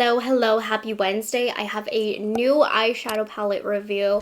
Hello, happy Wednesday. I have a new eyeshadow palette review.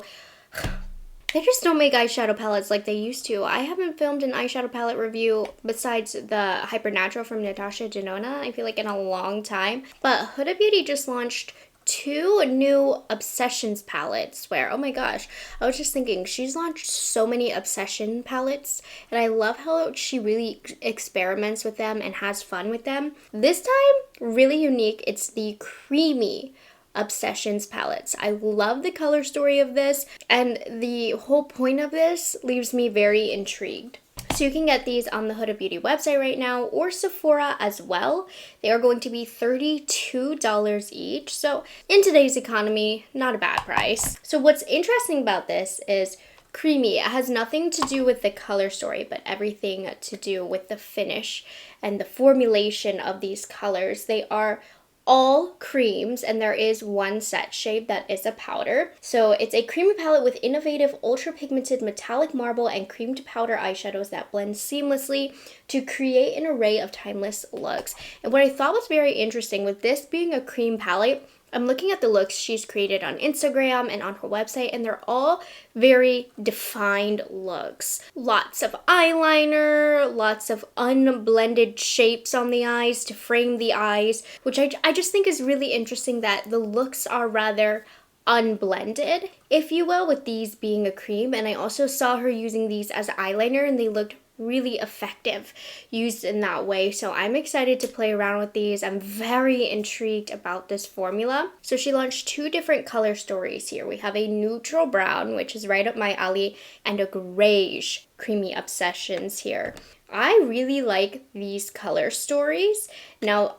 They just don't make eyeshadow palettes like they used to. I haven't filmed an eyeshadow palette review besides the Hypernatural from Natasha Denona, I feel like in a long time. But Huda Beauty just launched two new Obsessions palettes where, oh my gosh, I was just thinking, she's launched so many Obsession palettes and I love how she really experiments with them and has fun with them. This time, really unique, it's the creamy Obsessions palettes. I love the color story of this, and the whole point of this leaves me very intrigued. So you can get these on the Huda Beauty website right now or Sephora as well. They are going to be $32 each. So in today's economy, not a bad price. So what's interesting about this is creamy. It has nothing to do with the color story, but everything to do with the finish and the formulation of these colors. They are all creams, and there is one set shade that is a powder. So it's a creamy palette with innovative ultra pigmented metallic marble and cream to powder eyeshadows that blend seamlessly to create an array of timeless looks. And what I thought was very interesting with this being a cream palette, I'm looking at the looks she's created on Instagram and on her website, and they're all very defined looks. Lots of eyeliner, lots of unblended shapes on the eyes to frame the eyes, which I just think is really interesting that the looks are rather unblended, if you will, with these being a cream. And I also saw her using these as eyeliner and they looked really effective used in that way. So I'm excited to play around with these. I'm very intrigued about this formula. So she launched two different color stories here. We have a neutral brown, which is right up my alley, and a grayish creamy Obsessions here. I really like these color stories. Now,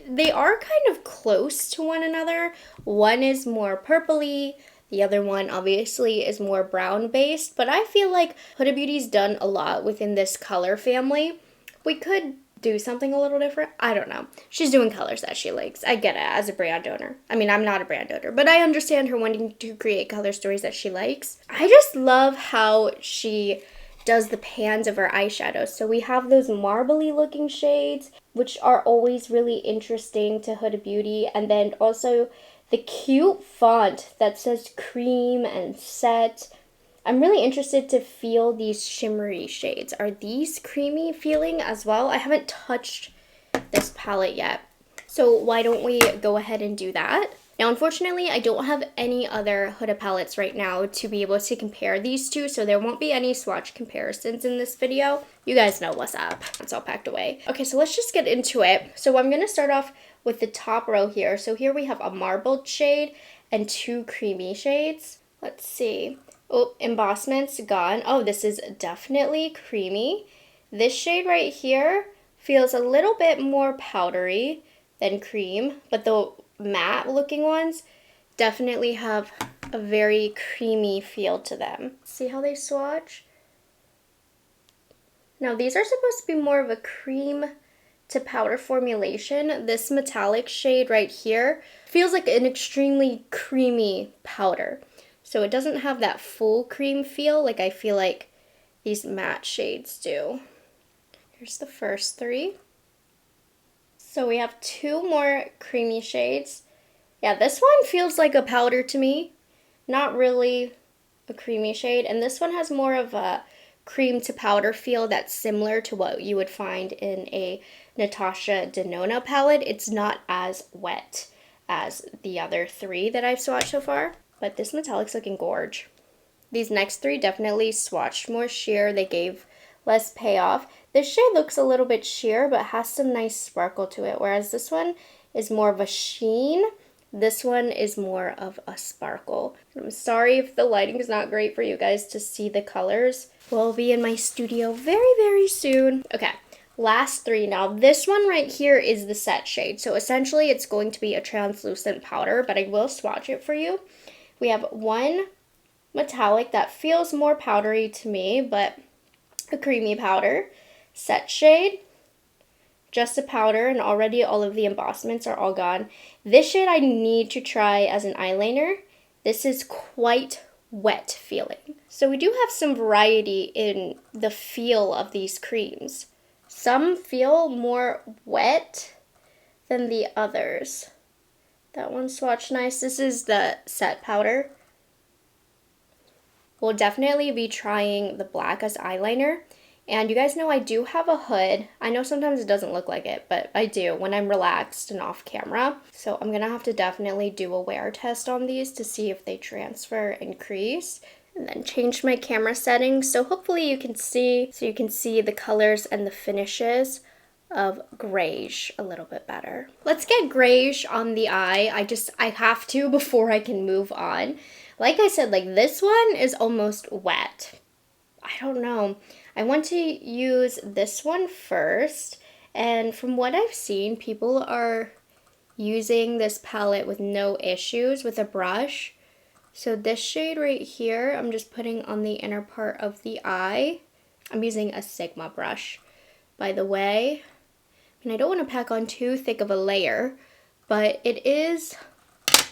they are kind of close to one another. One is more purpley, the other one obviously is more brown based, but I feel like Huda Beauty's done a lot within this color family. We could do something a little different. I don't know. She's doing colors that she likes. I get it as a brand owner. I mean, I'm not a brand owner, but I understand her wanting to create color stories that she likes. I just love how she does the pans of her eyeshadows. So we have those marbly looking shades, which are always really interesting to Huda Beauty, and then also the cute font that says cream and set. I'm really interested to feel these shimmery shades. Are these creamy feeling as well? I haven't touched this palette yet, so why don't we go ahead and do that? Now, unfortunately, I don't have any other Huda palettes right now to be able to compare these two, so there won't be any swatch comparisons in this video. You guys know what's up. It's all packed away. Okay, so let's just get into it. So I'm going to start off with the top row here. So here we have a marbled shade and two creamy shades. Let's see. Oh, embossment's gone. Oh, this is definitely creamy. This shade right here feels a little bit more powdery than cream, but the matte looking ones definitely have a very creamy feel to them. See how they swatch? Now these are supposed to be more of a cream to powder formulation. This metallic shade right here feels like an extremely creamy powder. So it doesn't have that full cream feel like I feel like these matte shades do. Here's the first three. So we have two more creamy shades. Yeah, this one feels like a powder to me, not really a creamy shade. And this one has more of a cream to powder feel that's similar to what you would find in a Natasha Denona palette. It's not as wet as the other three that I've swatched so far, but this metallic's looking gorge. These next three definitely swatched more sheer. They gave less payoff. This shade looks a little bit sheer, but has some nice sparkle to it, whereas this one is more of a sheen. This one is more of a sparkle. I'm sorry if the lighting is not great for you guys to see the colors. We'll be in my studio very, very soon. Okay, last three. Now this one right here is the set shade. So essentially it's going to be a translucent powder, but I will swatch it for you. We have one metallic that feels more powdery to me, but a creamy powder. Set shade, just a powder, and already all of the embossments are all gone. This shade I need to try as an eyeliner. This is quite wet feeling. So we do have some variety in the feel of these creams. Some feel more wet than the others. That one swatched nice. This is the set powder. We'll definitely be trying the black as eyeliner. And you guys know I do have a hood. I know sometimes it doesn't look like it, but I do when I'm relaxed and off camera. So I'm gonna have to definitely do a wear test on these to see if they transfer and crease. And then change my camera settings so hopefully you can see, the colors and the finishes of grayish a little bit better. Let's get grayish on the eye. I have to before I can move on. Like I said, like this one is almost wet. I don't know. I want to use this one first. And from what I've seen, people are using this palette with no issues with a brush. So this shade right here, I'm just putting on the inner part of the eye. I'm using a Sigma brush, by the way. And I don't want to pack on too thick of a layer, but it is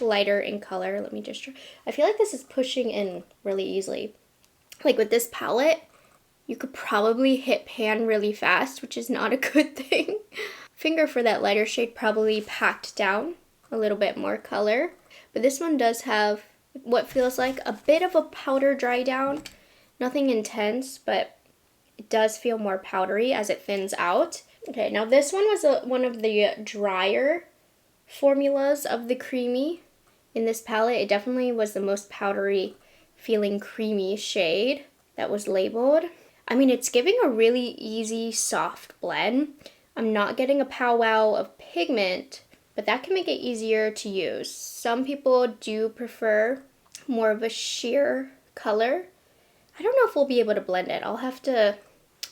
lighter in color. Let me just try. I feel like this is pushing in really easily. Like with this palette, you could probably hit pan really fast, which is not a good thing. Finger for that lighter shade probably packed down a little bit more color. But this one does have what feels like a bit of a powder dry down. Nothing intense, but it does feel more powdery as it thins out. Okay, now this one was one of the drier formulas of the creamy in this palette. It definitely was the most powdery feeling creamy shade that was labeled. I mean, it's giving a really easy, soft blend. I'm not getting a powwow of pigment, but that can make it easier to use. Some people do prefer more of a sheer color. I don't know if we'll be able to blend it. I'll have to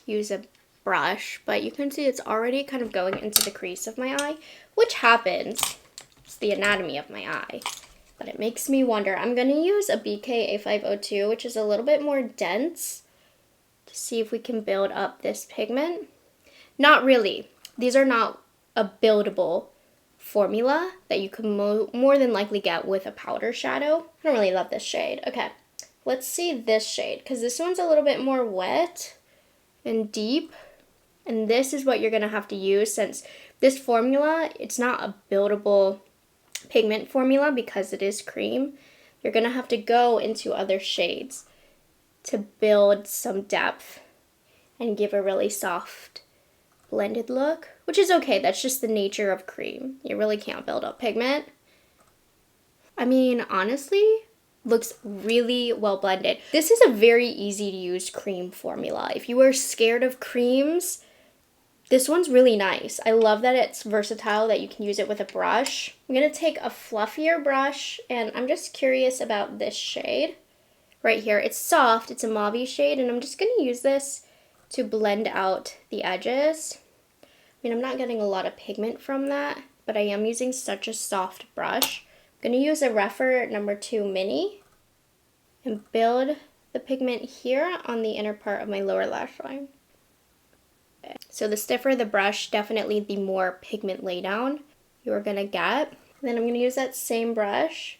use a brush, but you can see it's already kind of going into the crease of my eye, which happens. It's the anatomy of my eye. But it makes me wonder. I'm going to use a BK A502, which is a little bit more dense, to see if we can build up this pigment. Not really. These are not a buildable formula that you can more than likely get with a powder shadow. I don't really love this shade. Okay, let's see this shade, because this one's a little bit more wet and deep. And this is what you're going to have to use, since this formula, it's not a buildable pigment formula because it is cream. You're going to have to go into other shades to build some depth and give a really soft blended look, which is okay. That's just the nature of cream. You really can't build up pigment. I mean, honestly, looks really well blended. This is a very easy to use cream formula. If you are scared of creams, this one's really nice. I love that it's versatile, that you can use it with a brush. I'm going to take a fluffier brush, and I'm just curious about this shade right here. It's soft, it's a mauve shade, and I'm just going to use this to blend out the edges. I mean, I'm not getting a lot of pigment from that, but I am using such a soft brush. I'm going to use a Rephr number 2 mini and build the pigment here on the inner part of my lower lash line. So the stiffer the brush, definitely the more pigment laydown you're gonna get. And then I'm gonna use that same brush.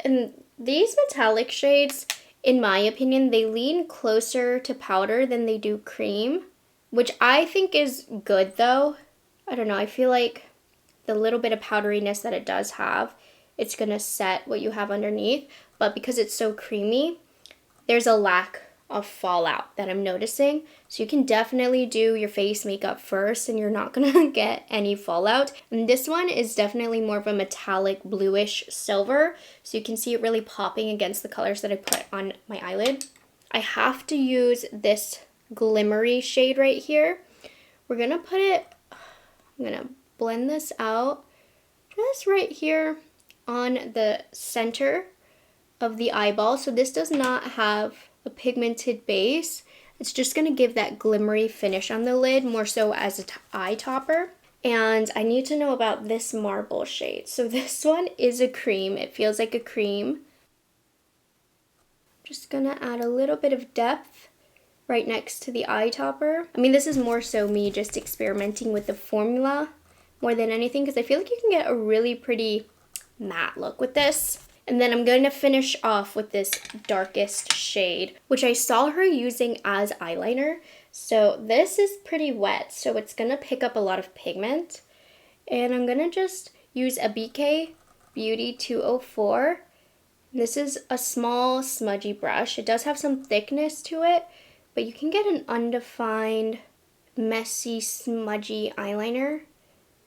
And these metallic shades, in my opinion, they lean closer to powder than they do cream, which I think is good though. I don't know, I feel like the little bit of powderiness that it does have, it's gonna set what you have underneath. But because it's so creamy, there's a lack of fallout that I'm noticing. So you can definitely do your face makeup first and you're not gonna get any fallout. And this one is definitely more of a metallic bluish silver, so you can see it really popping against the colors that I put on my eyelid. I have to use this glimmery shade right here. We're gonna put it, I'm gonna blend this out just right here on the center of the eyeball. So this does not have a pigmented base. It's just going to give that glimmery finish on the lid, more so as an eye topper. And I need to know about this marble shade. So this one is a cream. It feels like a cream. Just going to add a little bit of depth right next to the eye topper. I mean, this is more so me just experimenting with the formula more than anything, because I feel like you can get a really pretty matte look with this. And then I'm going to finish off with this darkest shade, which I saw her using as eyeliner. So this is pretty wet, so it's going to pick up a lot of pigment. And I'm going to just use a BK Beauty 204. This is a small smudgy brush. It does have some thickness to it, but you can get an undefined, messy, smudgy eyeliner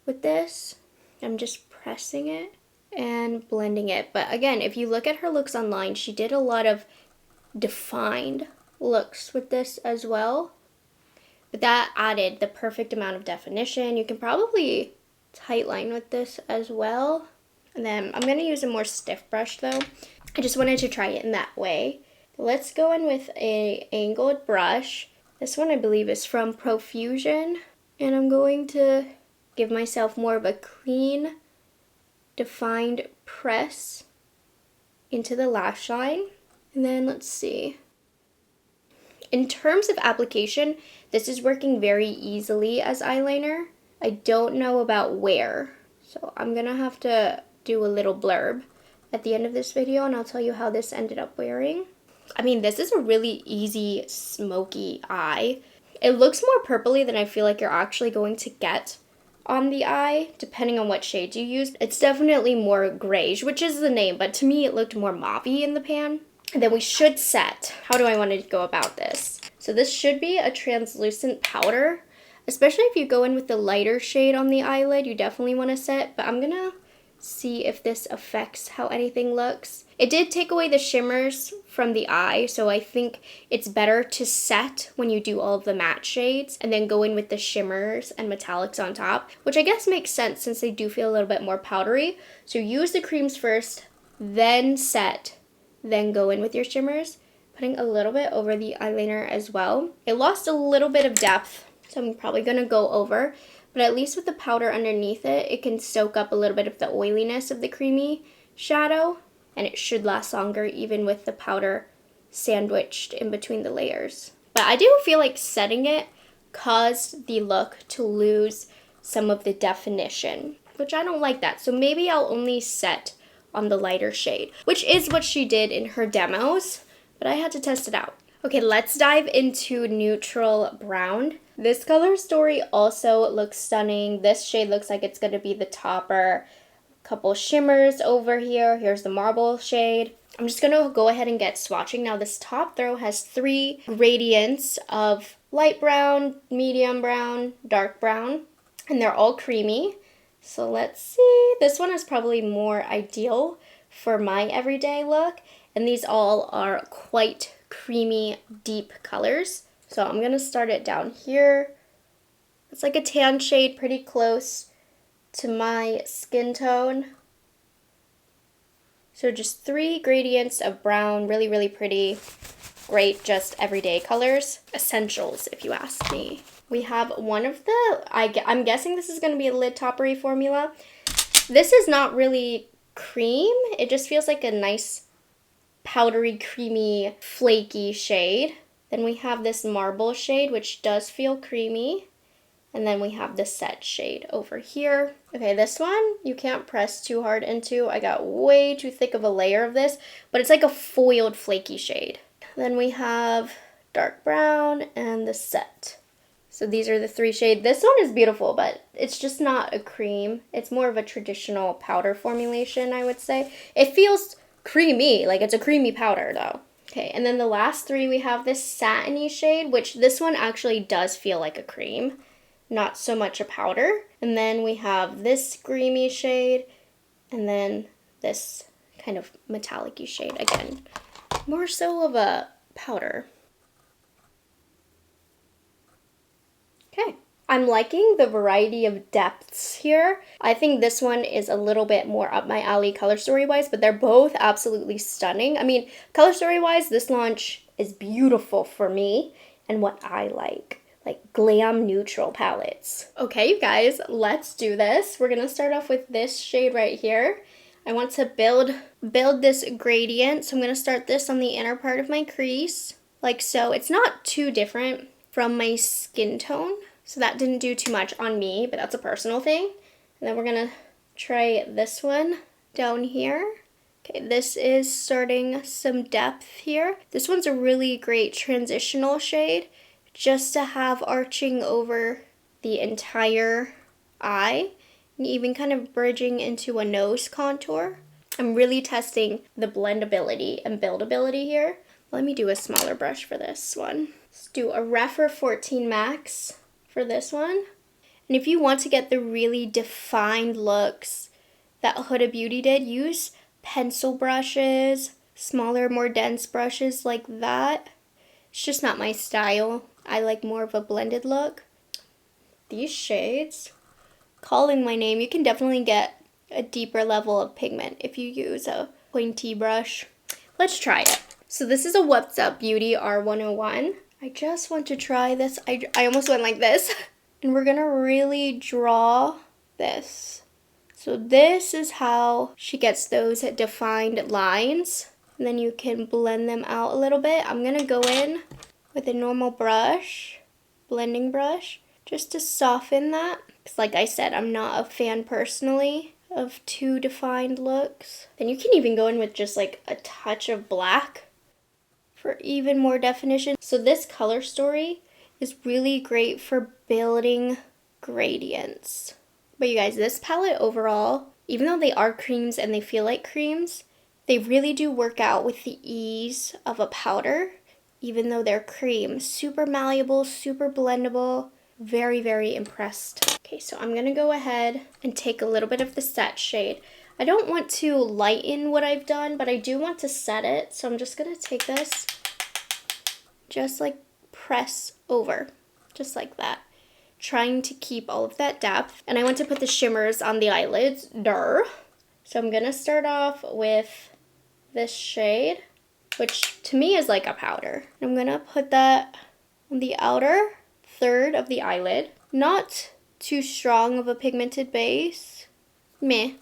with this. I'm just pressing it and blending it. But again, if you look at her looks online, she did a lot of defined looks with this as well. But that added the perfect amount of definition. You can probably tightline with this as well. And then I'm going to use a more stiff brush though. I just wanted to try it in that way. Let's go in with an angled brush. This one I believe is from Profusion. And I'm going to give myself more of a clean, defined press into the lash line. And then let's see. In terms of application, this is working very easily as eyeliner. I don't know about where, so I'm gonna have to do a little blurb at the end of this video and I'll tell you how this ended up wearing. I mean, this is a really easy, smoky eye. It looks more purpley than I feel like you're actually going to get on the eye, depending on what shades you use. It's definitely more grayish, which is the name, but to me it looked more mauve-y in the pan. And then we should set. How do I want to go about this? So this should be a translucent powder, especially if you go in with the lighter shade on the eyelid, you definitely want to set, but I'm gonna see if this affects how anything looks. It did take away the shimmers from the eye, so I think it's better to set when you do all of the matte shades and then go in with the shimmers and metallics on top, which I guess makes sense since they do feel a little bit more powdery. So use the creams first, then set, then go in with your shimmers, putting a little bit over the eyeliner as well. It lost a little bit of depth, so I'm probably gonna go over, but at least with the powder underneath it, it can soak up a little bit of the oiliness of the creamy shadow, and it should last longer even with the powder sandwiched in between the layers. But I do feel like setting it caused the look to lose some of the definition, which I don't like that. So maybe I'll only set on the lighter shade, which is what she did in her demos, but I had to test it out. Okay, let's dive into neutral brown. This color story also looks stunning. This shade looks like it's going to be the topper. Couple shimmers over here. Here's the marble shade. I'm just going to go ahead and get swatching. Now this top throw has 3 gradients of light brown, medium brown, dark brown, and they're all creamy. So let's see. This one is probably more ideal for my everyday look, and these all are quite creamy, deep colors. So I'm going to start it down here. It's like a tan shade, pretty close to my skin tone. So just 3 gradients of brown, really, really pretty. Great, just everyday colors. Essentials, if you ask me. We have one of the, I'm guessing this is going to be a lid toppery formula. This is not really cream. It just feels like a nice powdery, creamy, flaky shade. Then we have this marble shade, which does feel creamy. And then we have the set shade over here. Okay, this one you can't press too hard into. I got way too thick of a layer of this, but it's like a foiled flaky shade. Then we have dark brown and the set. So these are the 3 shades. This one is beautiful, but it's just not a cream. It's more of a traditional powder formulation, I would say. It feels creamy, like it's a creamy powder though. Okay, and then the last 3, we have this satiny shade, which this one actually does feel like a cream, not so much a powder. And then we have this creamy shade, and then this kind of metallic-y shade, again, more so of a powder. Okay, I'm liking the variety of depths here. I think this one is a little bit more up my alley color story wise, but they're both absolutely stunning. I mean, color story wise, this launch is beautiful for me and what I like glam neutral palettes. Okay, you guys, let's do this. We're gonna start off with this shade right here. I want to build this gradient, so I'm gonna start this on the inner part of my crease, like so. It's not too different from my skin tone, so that didn't do too much on me, but that's a personal thing. And then we're gonna try this one down here. Okay, this is starting some depth here. This one's a really great transitional shade just to have arching over the entire eye and even kind of bridging into a nose contour. I'm really testing the blendability and buildability here. Let me do a smaller brush for this one. Let's do a Rephr 14 Max for this one. And if you want to get the really defined looks that Huda Beauty did, use pencil brushes, smaller, more dense brushes like that. It's just not my style. I like more of a blended look. These shades, calling my name, you can definitely get a deeper level of pigment if you use a pointy brush. Let's try it. So this is a What's Up Beauty R101. I just want to try this. I almost went like this. And we're gonna really draw this. So this is how she gets those defined lines. And then you can blend them out a little bit. I'm gonna go in with a normal brush, blending brush, just to soften that. Because like I said, I'm not a fan personally of too defined looks. Then you can even go in with just like a touch of black for even more definition. So this color story is really great for building gradients. But you guys, this palette overall, even though they are creams and they feel like creams, they really do work out with the ease of a powder, even though they're cream. Super malleable, super blendable. Very, very impressed. Okay, so I'm gonna go ahead and take a little bit of the set shade. I don't want to lighten what I've done, but I do want to set it. So I'm just gonna take this, just like press over, just like that, trying to keep all of that depth. And I want to put the shimmers on the eyelids, So I'm gonna start off with this shade, which to me is like a powder. I'm gonna put that on the outer third of the eyelid. Not too strong of a pigmented base. Meh.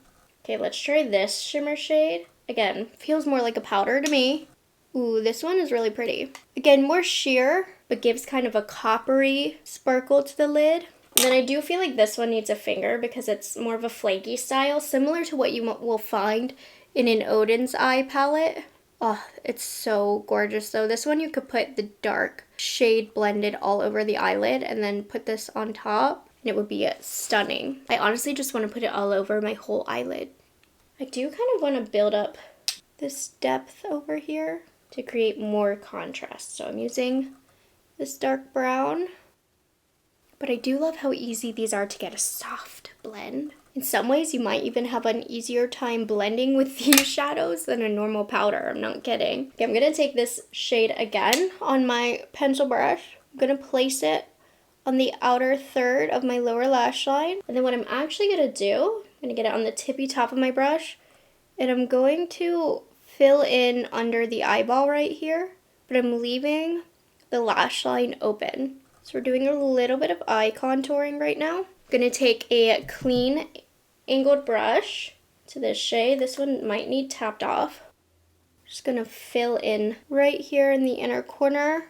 Okay, let's try this shimmer shade. Again, feels more like a powder to me. Ooh, this one is really pretty. Again, more sheer, but gives kind of a coppery sparkle to the lid. And then I do feel like this one needs a finger because it's more of a flaky style, similar to what you will find in an Odin's Eye palette. Oh, it's so gorgeous though. This one you could put the dark shade blended all over the eyelid and then put this on top and it would be stunning. I honestly just want to put it all over my whole eyelid. I do kind of want to build up this depth over here to create more contrast. So I'm using this dark brown, but I do love how easy these are to get a soft blend. In some ways, you might even have an easier time blending with these shadows than a normal powder. I'm not kidding. Okay, I'm gonna take this shade again on my pencil brush. I'm gonna place it on the outer third of my lower lash line. And then what I'm actually gonna do, I'm gonna get it on the tippy top of my brush, and I'm going to fill in under the eyeball right here, but I'm leaving the lash line open. So we're doing a little bit of eye contouring right now. I'm gonna take a clean angled brush to this shade. This one might need tapped off. Just gonna fill in right here in the inner corner,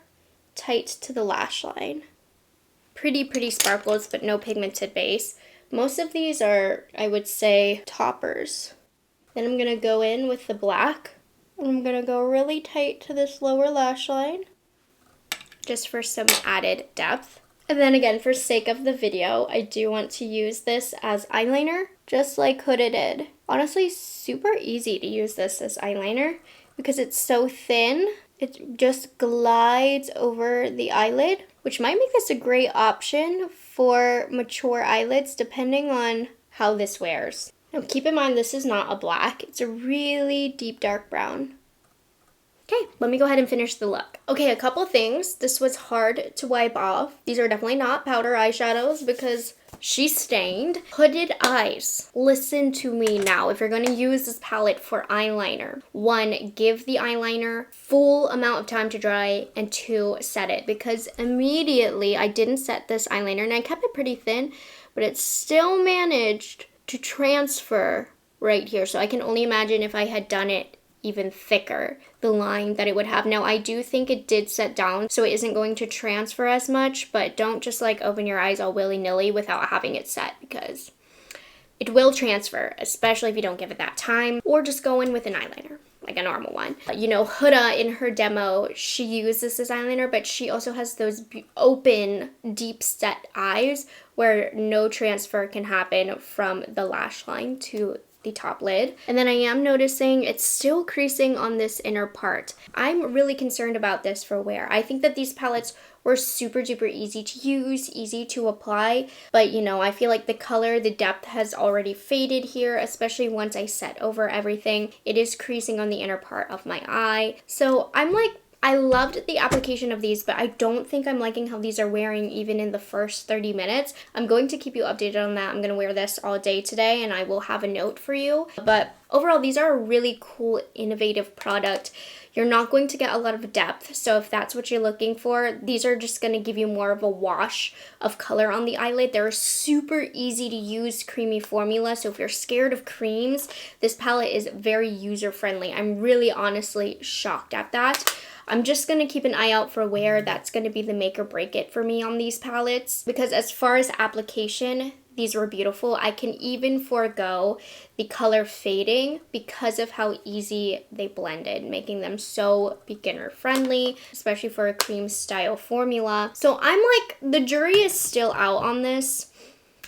tight to the lash line. Pretty sparkles, but no pigmented base. Most of these are, I would say, toppers. Then I'm gonna go in with the black. And I'm gonna go really tight to this lower lash line, just for some added depth. And then again, for sake of the video, I do want to use this as eyeliner, just like Huda did. Honestly, super easy to use this as eyeliner because it's so thin. It just glides over the eyelid, which might make this a great option for mature eyelids depending on how this wears. Now keep in mind, this is not a black. It's a really deep dark brown. Okay, let me go ahead and finish the look. Okay, a couple things. This was hard to wipe off. These are definitely not powder eyeshadows because she stained. Hooded eyes. Listen to me now. If you're going to use this palette for eyeliner, 1, give the eyeliner full amount of time to dry, and 2, set it. Because immediately I didn't set this eyeliner and I kept it pretty thin, but it still managed to transfer right here. So I can only imagine if I had done it even thicker, the line that it would have. Now I do think it did set down, so it isn't going to transfer as much, but don't just like open your eyes all willy-nilly without having it set because it will transfer, especially if you don't give it that time, or just go in with an eyeliner. like a normal one. You know, Huda in her demo, she used this as eyeliner, but she also has those open, deep set eyes where no transfer can happen from the lash line to the top lid. And then I am noticing it's still creasing on this inner part. I'm really concerned about this for wear. I think that these palettes were super duper easy to use, easy to apply, but you know, I feel like the color, the depth has already faded here, especially once I set over everything. It is creasing on the inner part of my eye. So I'm like, I loved the application of these, but I don't think I'm liking how these are wearing even in the first 30 minutes. I'm going to keep you updated on that. I'm going to wear this all day today and I will have a note for you. But overall, these are a really cool, innovative product. You're not going to get a lot of depth, so if that's what you're looking for, these are just going to give you more of a wash of color on the eyelid. They're a super easy to use creamy formula, so if you're scared of creams, this palette is very user-friendly. I'm really honestly shocked at that. I'm just going to keep an eye out for where that's going to be the make or break it for me on these palettes, because as far as application, these were beautiful. I can even forego the color fading because of how easy they blended, making them so beginner friendly, especially for a cream style formula. So I'm like, the jury is still out on this.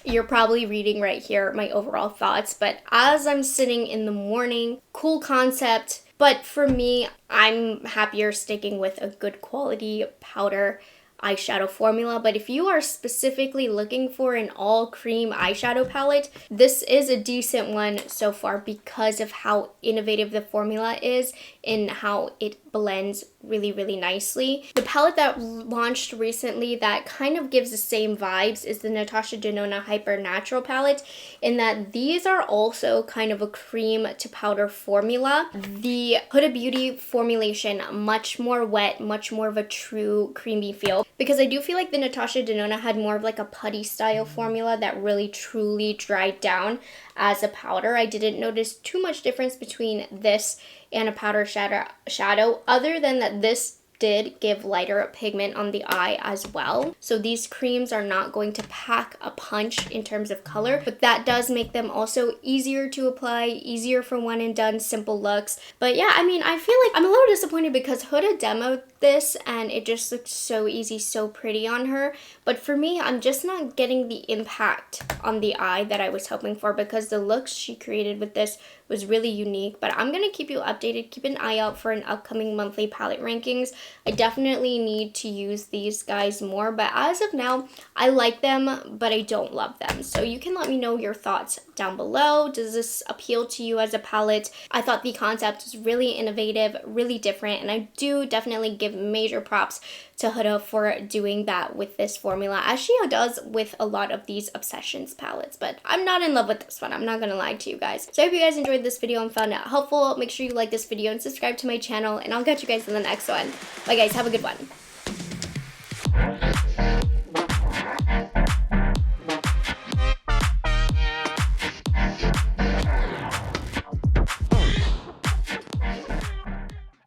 You're probably reading right here my overall thoughts, but as I'm sitting in the morning, cool concept, but for me, I'm happier sticking with a good quality powder eyeshadow formula. But if you are specifically looking for an all cream eyeshadow palette, this is a decent one so far because of how innovative the formula is and how it blends really, really nicely. The palette that launched recently that kind of gives the same vibes is the Natasha Denona Hyper Natural palette, in that these are also kind of a cream to powder formula. The Huda Beauty formulation, much more wet, much more of a true creamy feel, because I do feel like the Natasha Denona had more of like a putty style formula that really truly dried down as a powder. I didn't notice too much difference between this and a powder shadow, other than that this did give lighter pigment on the eye as well. So these creams are not going to pack a punch in terms of color, but that does make them also easier to apply, easier for one and done simple looks. But yeah, I mean, I feel like I'm a little disappointed because Huda demoed this and it just looked so easy, so pretty on her. But for me, I'm just not getting the impact on the eye that I was hoping for, because the looks she created with this was really unique. But I'm gonna keep you updated. Keep an eye out for an upcoming monthly palette rankings. I definitely need to use these guys more, but as of now, I like them, but I don't love them. So you can let me know your thoughts down below. Does this appeal to you as a palette? I thought the concept was really innovative, really different, and I do definitely give major props to Huda for doing that with this formula, as she does with a lot of these Obsessions palettes. But I'm not in love with this one, I'm not gonna lie to you guys. So I hope you guys enjoyed this video and found it helpful. Make sure you like this video and subscribe to my channel, and I'll catch you guys in the next one. Bye guys, have a good one.